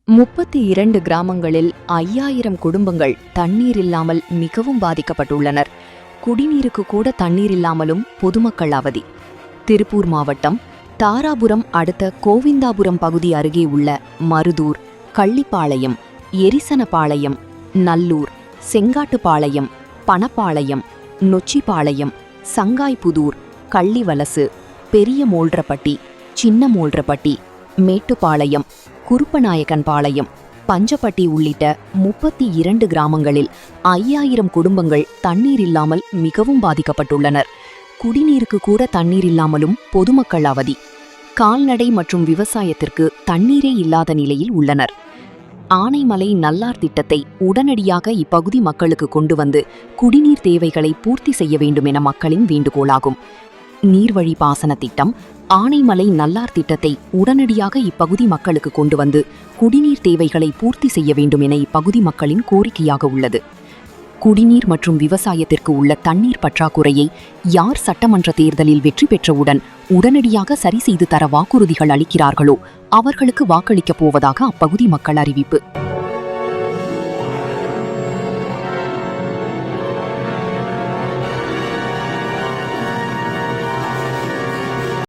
32 கிராமங்களில் 5000 குடும்பங்கள் தண்ணீர் இல்லாமல் மிகவும் பாதிக்கப்பட்டுள்ளனர். குடிநீருக்கு கூட தண்ணீர் இல்லாமலும் பொதுமக்கள் அவதி. திருப்பூர் மாவட்டம் தாராபுரம் அடுத்த கோவிந்தாபுரம் பகுதி அருகே உள்ள மருதூர், கள்ளிப்பாளையம், எரிசனபாளையம், நல்லூர், செங்காட்டுப்பாளையம், பணப்பாளையம், நொச்சிப்பாளையம், சங்காய்புதூர், கள்ளிவலசு, பெரிய மோல்றப்பட்டி, சின்ன மோல்றப்பட்டி, மேட்டுப்பாளையம், குருப்பநாயக்கன்பாளையம், பஞ்சப்பட்டி உள்ளிட்ட 32 கிராமங்களில் 5000 குடும்பங்கள் தண்ணீர் இல்லாமல் மிகவும் பாதிக்கப்பட்டுள்ளனர். குடிநீருக்கு கூட தண்ணீர் இல்லாமலும் பொதுமக்கள் அவதி. கால்நடை மற்றும் விவசாயத்திற்கு தண்ணீரே இல்லாத நிலையில் உள்ளனர். ஆனைமலை நல்லார் திட்டத்தை உடனடியாக இப்பகுதி மக்களுக்கு கொண்டு வந்து குடிநீர் தேவைகளை பூர்த்தி செய்ய வேண்டும் என மக்களின் வேண்டுகோளாகும். நீர்வழி பாசன திட்டம், ஆனைமலை நல்லார் திட்டத்தை உடனடியாக இப்பகுதி மக்களுக்கு கொண்டு வந்து குடிநீர் தேவைகளை பூர்த்தி செய்ய வேண்டும் என இப்பகுதி மக்களின் கோரிக்கையாக உள்ளது. குடிநீர் மற்றும் விவசாயத்திற்கு உள்ள தண்ணீர் பற்றாக்குறையை யார் சட்டமன்ற தேர்தலில் வெற்றி பெற்றவுடன் உடனடியாக சரி செய்து தர வாக்குறுதிகள் அளிக்கிறார்களோ அவர்களுக்கு வாக்களிக்கப் போவதாக அப்பகுதி மக்கள் அறிவிப்பு.